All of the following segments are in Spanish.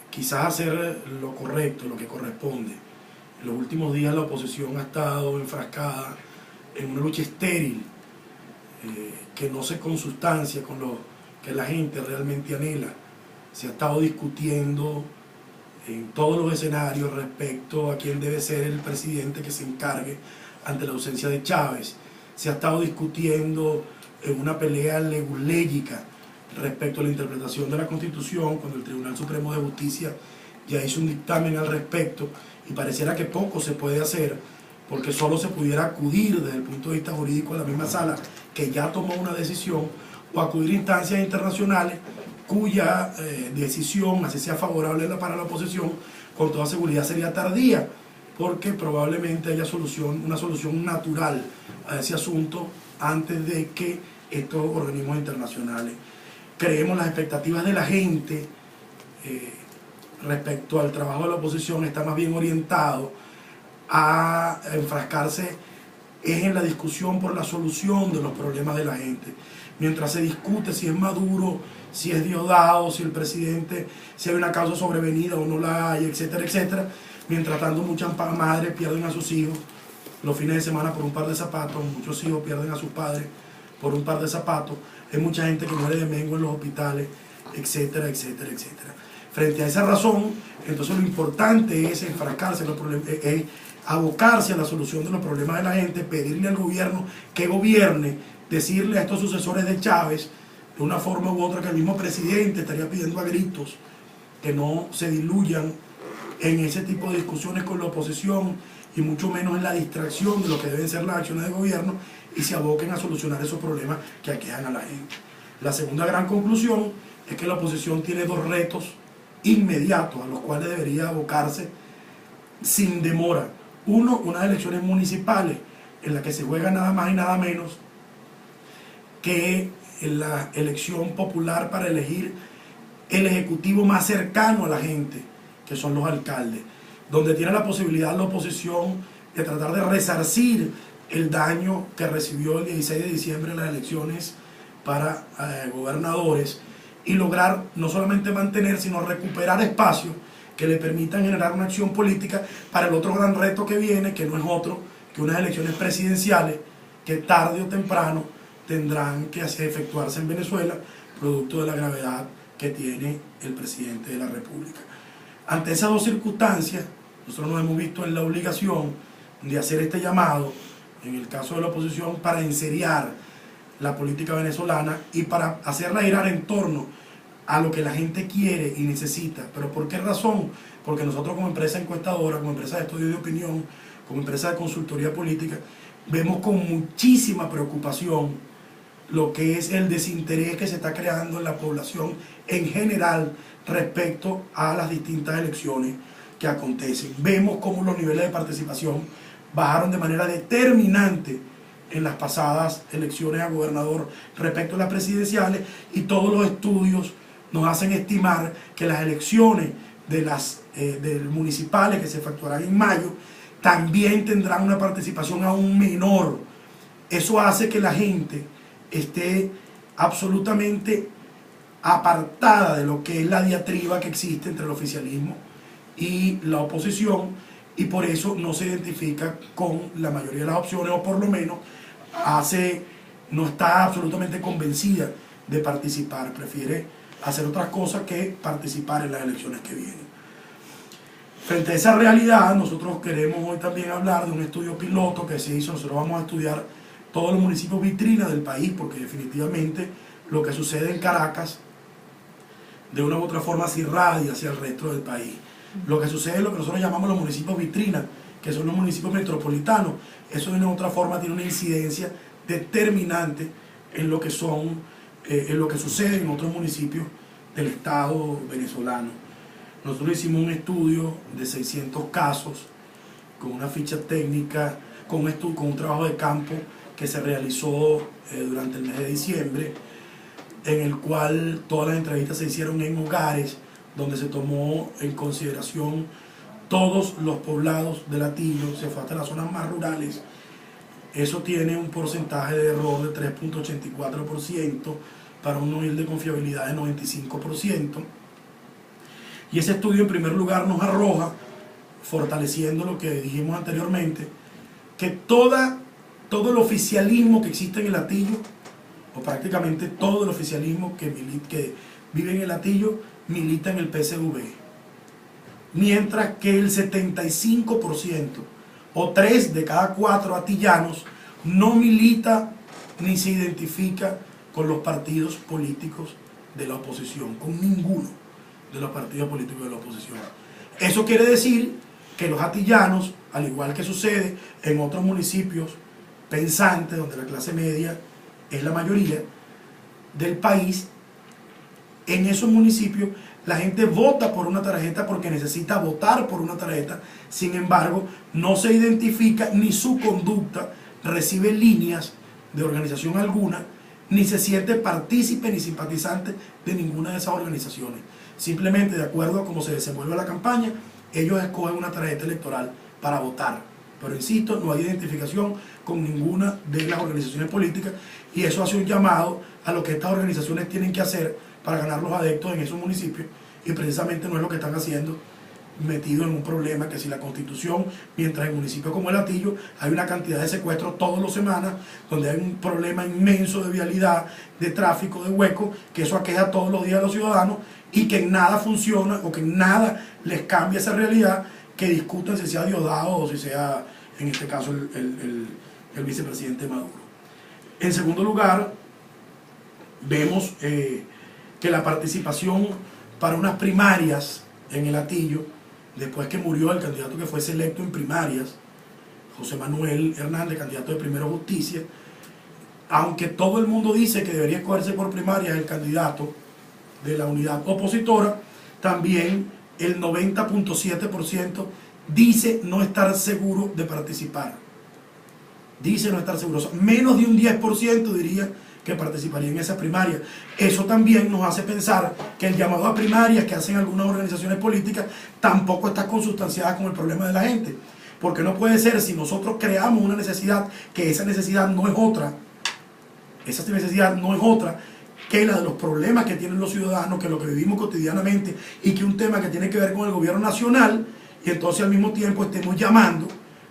quizás hacer lo correcto, lo que corresponde. En los últimos días la oposición ha estado enfrascada en una lucha estéril, que no se consustancia con lo que la gente realmente anhela. Se ha estado discutiendo en todos los escenarios respecto a quién debe ser el presidente que se encargue ante la ausencia de Chávez. Se ha estado discutiendo en una pelea leguléyica respecto a la interpretación de la Constitución, cuando el Tribunal Supremo de Justicia ya hizo un dictamen al respecto, y pareciera que poco se puede hacer, porque solo se pudiera acudir desde el punto de vista jurídico a la misma sala que ya tomó una decisión, o acudir a instancias internacionales cuya decisión, así sea favorable para la oposición, con toda seguridad sería tardía, porque probablemente haya una solución natural a ese asunto antes de que estos organismos internacionales. Creemos las expectativas de la gente respecto al trabajo de la oposición está más bien orientado a enfrascarse en la discusión por la solución de los problemas de la gente. Mientras se discute si es Maduro, si es Diosdado, si el presidente, si hay una causa sobrevenida o no la hay, etcétera, etcétera. Mientras tanto, muchas madres pierden a sus hijos los fines de semana por un par de zapatos, muchos hijos pierden a sus padres por un par de zapatos, hay mucha gente que muere de mengo en los hospitales, etcétera, etcétera, etcétera. Frente a esa razón, entonces lo importante es enfrascarse en los problemas, es abocarse a la solución de los problemas de la gente, pedirle al gobierno que gobierne, decirle a estos sucesores de Chávez, de una forma u otra, que el mismo presidente estaría pidiendo a gritos que no se diluyan en ese tipo de discusiones con la oposición y mucho menos en la distracción de lo que deben ser las acciones de gobierno, y se aboquen a solucionar esos problemas que aquejan a la gente. La segunda gran conclusión es que la oposición tiene dos retos inmediatos a los cuales debería abocarse sin demora. Uno, unas elecciones municipales en las que se juega nada más y nada menos que la elección popular para elegir el ejecutivo más cercano a la gente, que son los alcaldes, donde tiene la posibilidad la oposición de tratar de resarcir el daño que recibió el 16 de diciembre en las elecciones para gobernadores, y lograr no solamente mantener, sino recuperar espacios que le permitan generar una acción política para el otro gran reto que viene, que no es otro que unas elecciones presidenciales que tarde o temprano tendrán que efectuarse en Venezuela, producto de la gravedad que tiene el presidente de la República. Ante esas dos circunstancias, nosotros nos hemos visto en la obligación de hacer este llamado, en el caso de la oposición, para enseriar la política venezolana y para hacerla girar en torno a lo que la gente quiere y necesita. ¿Pero por qué razón? Porque nosotros, como empresa encuestadora, como empresa de estudio de opinión, como empresa de consultoría política, vemos con muchísima preocupación lo que es el desinterés que se está creando en la población en general respecto a las distintas elecciones que acontecen. Vemos cómo los niveles de participación bajaron de manera determinante en las pasadas elecciones a gobernador respecto a las presidenciales, y todos los estudios nos hacen estimar que las elecciones de las municipales que se efectuarán en mayo también tendrán una participación aún menor. Eso hace que la gente esté absolutamente apartada de lo que es la diatriba que existe entre el oficialismo y la oposición, y por eso no se identifica con la mayoría de las opciones, o por lo menos no está absolutamente convencida de participar, prefiere hacer otras cosas que participar en las elecciones que vienen. Frente a esa realidad, nosotros queremos hoy también hablar de un estudio piloto que se hizo. Nosotros vamos a estudiar todos los municipios vitrina del país, porque definitivamente lo que sucede en Caracas de una u otra forma se irradia hacia el resto del país. Lo que sucede es lo que nosotros llamamos los municipios vitrina, que son los municipios metropolitanos. Eso de una u otra forma tiene una incidencia determinante en lo que sucede en otros municipios del Estado venezolano. Nosotros hicimos un estudio de 600 casos con una ficha técnica, con un trabajo de campo que se realizó durante el mes de diciembre, en el cual todas las entrevistas se hicieron en hogares, donde se tomó en consideración todos los poblados de latinos, se fue hasta las zonas más rurales. Eso tiene un porcentaje de error de 3.84% para un nivel de confiabilidad de 95%. Y ese estudio en primer lugar nos arroja, fortaleciendo lo que dijimos anteriormente, que todo el oficialismo que existe en el Hatillo, o prácticamente todo el oficialismo que vive en el Hatillo, milita en el PSV. Mientras que el 75% o 3 de cada 4 atillanos no milita ni se identifica con los partidos políticos de la oposición, con ninguno de los partidos políticos de la oposición. Eso quiere decir que los atillanos, al igual que sucede en otros municipios pensantes, donde la clase media es la mayoría del país, en esos municipios la gente vota por una tarjeta porque necesita votar por una tarjeta. Sin embargo, no se identifica ni su conducta recibe líneas de organización alguna, ni se siente partícipe ni simpatizante de ninguna de esas organizaciones. Simplemente, de acuerdo a cómo se desenvuelve la campaña, ellos escogen una tarjeta electoral para votar. Pero insisto, no hay identificación con ninguna de las organizaciones políticas, y eso hace un llamado a lo que estas organizaciones tienen que hacer para ganar los adeptos en esos municipios, y precisamente no es lo que están haciendo, metido en un problema que si la Constitución, mientras en municipios como el Hatillo hay una cantidad de secuestros todas las semanas, donde hay un problema inmenso de vialidad, de tráfico, de huecos, que eso aqueja todos los días a los ciudadanos, y que en nada funciona o que en nada les cambia esa realidad, que discutan si sea Diosdado o si sea, en este caso, el vicepresidente Maduro. En segundo lugar, vemos que la participación para unas primarias en el Hatillo, después que murió el candidato que fue selecto en primarias, José Manuel Hernández, candidato de Primero Justicia, aunque todo el mundo dice que debería escogerse por primarias el candidato de la unidad opositora, también el 90.7% dice no estar seguro de participar. Dice no estar seguro. O sea, menos de un 10% diría que participaría en esa primaria. Eso también nos hace pensar que el llamado a primarias que hacen algunas organizaciones políticas tampoco está consustanciada con el problema de la gente. Porque no puede ser, si nosotros creamos una necesidad, que esa necesidad no es otra, que la de los problemas que tienen los ciudadanos, que es lo que vivimos cotidianamente, y que un tema que tiene que ver con el gobierno nacional, y entonces al mismo tiempo estemos llamando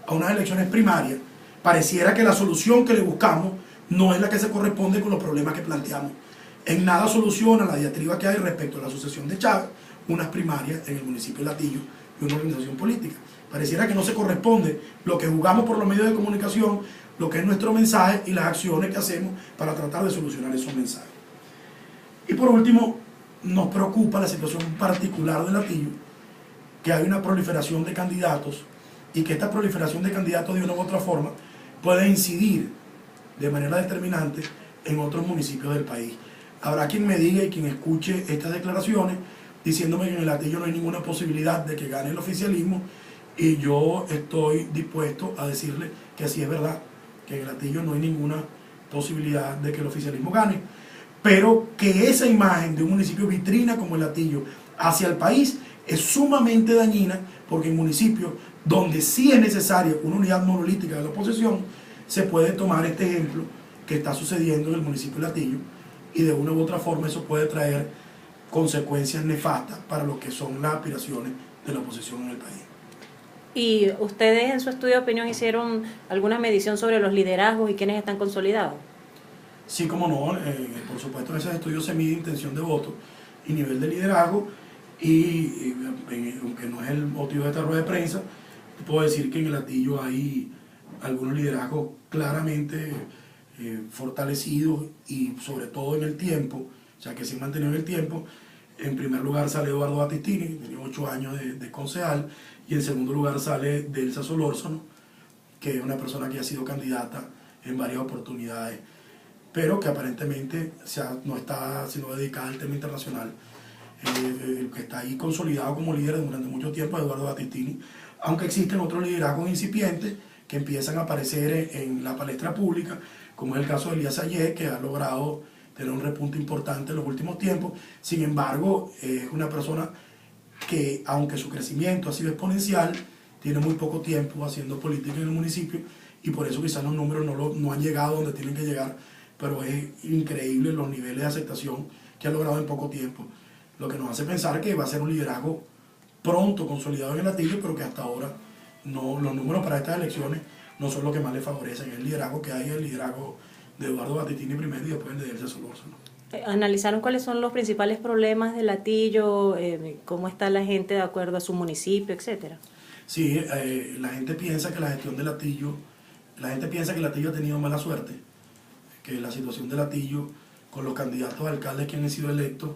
a unas elecciones primarias. Pareciera que la solución que le buscamos no es la que se corresponde con los problemas que planteamos. En nada soluciona la diatriba que hay respecto a la sucesión de Chávez, unas primarias en el municipio de Hatillo y una organización política. Pareciera que no se corresponde lo que jugamos por los medios de comunicación, lo que es nuestro mensaje y las acciones que hacemos para tratar de solucionar esos mensajes. Y por último, nos preocupa la situación particular del Hatillo, que hay una proliferación de candidatos y que esta proliferación de candidatos de una u otra forma puede incidir de manera determinante en otros municipios del país. Habrá quien me diga y quien escuche estas declaraciones diciéndome que en el Hatillo no hay ninguna posibilidad de que gane el oficialismo, y yo estoy dispuesto a decirle que sí es verdad, que en el Hatillo no hay ninguna posibilidad de que el oficialismo gane, pero que esa imagen de un municipio vitrina como el Hatillo hacia el país es sumamente dañina, porque en municipios donde sí es necesaria una unidad monolítica de la oposición, se puede tomar este ejemplo que está sucediendo en el municipio de Hatillo, y de una u otra forma eso puede traer consecuencias nefastas para lo que son las aspiraciones de la oposición en el país. ¿Y ustedes en su estudio de opinión hicieron alguna medición sobre los liderazgos y quiénes están consolidados? Sí, como no, por supuesto en esos estudios se mide intención de voto y nivel de liderazgo, y aunque no es el motivo de esta rueda de prensa, puedo decir que en el Hatillo hay algunos liderazgos claramente fortalecidos, y sobre todo en el tiempo, o sea que se han mantenido en el tiempo. En primer lugar sale Eduardo Battistini, que tiene 8 años de concejal, y en segundo lugar sale Delsa Solórzano, que es una persona que ha sido candidata en varias oportunidades, pero que aparentemente no está sino dedicada al tema internacional. El que está ahí consolidado como líder durante mucho tiempo es Eduardo Battistini, aunque existen otros liderazgos incipientes que empiezan a aparecer en la palestra pública, como es el caso de Elías Sayé, que ha logrado tener un repunte importante en los últimos tiempos. Sin embargo, es una persona que, aunque su crecimiento ha sido exponencial, tiene muy poco tiempo haciendo política en el municipio, y por eso quizás los números no han llegado donde tienen que llegar, pero es increíble los niveles de aceptación que ha logrado en poco tiempo. lo que nos hace pensar que va a ser un liderazgo pronto consolidado en el Atillo, pero que hasta ahora no, los números para estas elecciones no son los que más le favorecen. El liderazgo que hay es el liderazgo de Eduardo Battistini primero y después el de Delsa Solórzano. ¿Analizaron cuáles son los principales problemas del Atillo? ¿Cómo está la gente de acuerdo a su municipio, etcétera? Sí, la gente piensa que la gestión del Atillo, la gente piensa que el Atillo ha tenido mala suerte, que la situación del Atillo con los candidatos a alcaldes que han sido electos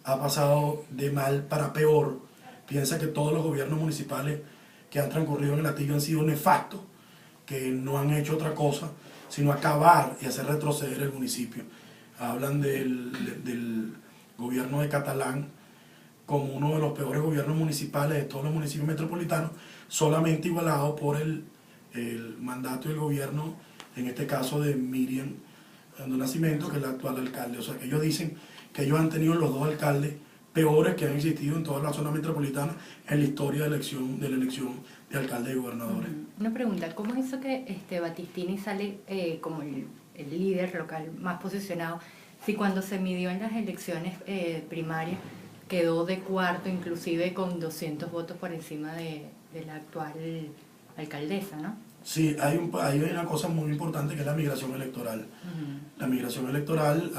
ha pasado de mal para peor. Piensa que todos los gobiernos municipales que han transcurrido en el Atillo han sido nefastos, que no han hecho otra cosa sino acabar y hacer retroceder el municipio. Hablan del gobierno de Catalán como uno de los peores gobiernos municipales de todos los municipios metropolitanos, solamente igualado por el mandato y el gobierno, en este caso de Miriam de Nascimento, que es la actual alcalde. O sea, que ellos dicen que ellos han tenido los dos alcaldes peores que han existido en toda la zona metropolitana en la historia de la elección de alcaldes y gobernadores. Una pregunta, ¿cómo es eso que Battistini sale como el líder local más posicionado, si cuando se midió en las elecciones primarias quedó de cuarto, inclusive con 200 votos por encima de la actual alcaldesa, ¿no? Sí, hay una cosa muy importante que es la migración electoral. La migración electoral,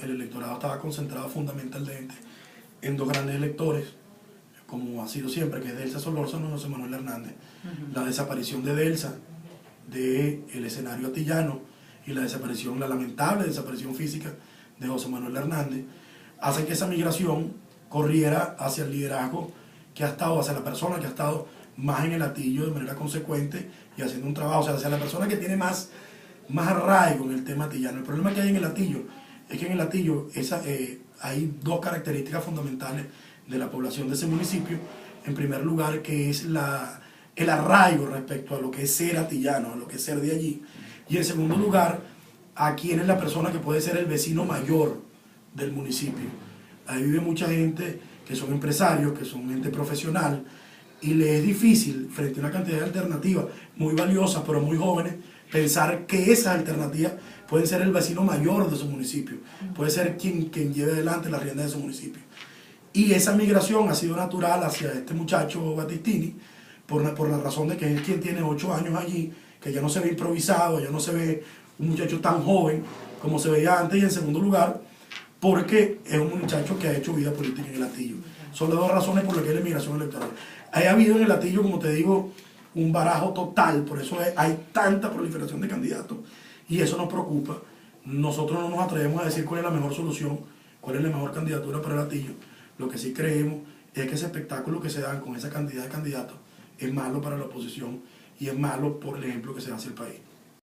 el electorado estaba concentrado fundamentalmente en dos grandes electores, como ha sido siempre, que es Delsa Solórzano y José Manuel Hernández. La desaparición de Delsa del escenario atillano y la lamentable desaparición física de José Manuel Hernández hacen que esa migración corriera hacia el liderazgo que ha estado, hacia la persona que ha estado más en el Atillo de manera consecuente y haciendo un trabajo, o sea, hacia la persona que tiene más arraigo en el tema atillano. El problema que hay en el Atillo es que en el Atillo hay dos características fundamentales de la población de ese municipio. En primer lugar, que es el arraigo respecto a lo que es ser atillano, a lo que es ser de allí. Y en segundo lugar, a quién es la persona que puede ser el vecino mayor del municipio. Ahí vive mucha gente que son empresarios, que son gente profesional, y le es difícil, frente a una cantidad de alternativas muy valiosas, pero muy jóvenes, pensar que esas alternativas pueden ser el vecino mayor de su municipio, puede ser quien lleve adelante la rienda de su municipio. Y esa migración ha sido natural hacia este muchacho Battistini, por la razón de que es quien tiene 8 años allí, que ya no se ve improvisado, ya no se ve un muchacho tan joven como se veía antes, y en segundo lugar, porque es un muchacho que ha hecho vida política en el Atillo. Son las dos razones por las que es la migración electoral. Ha habido en el Atillo, como te digo, un barajo total, por eso hay tanta proliferación de candidatos, y eso nos preocupa. Nosotros no nos atrevemos a decir cuál es la mejor solución, cuál es la mejor candidatura para el Atillo. Lo que sí creemos es que ese espectáculo que se dan con esa cantidad de candidatos es malo para la oposición y es malo por el ejemplo que se da hacia el país.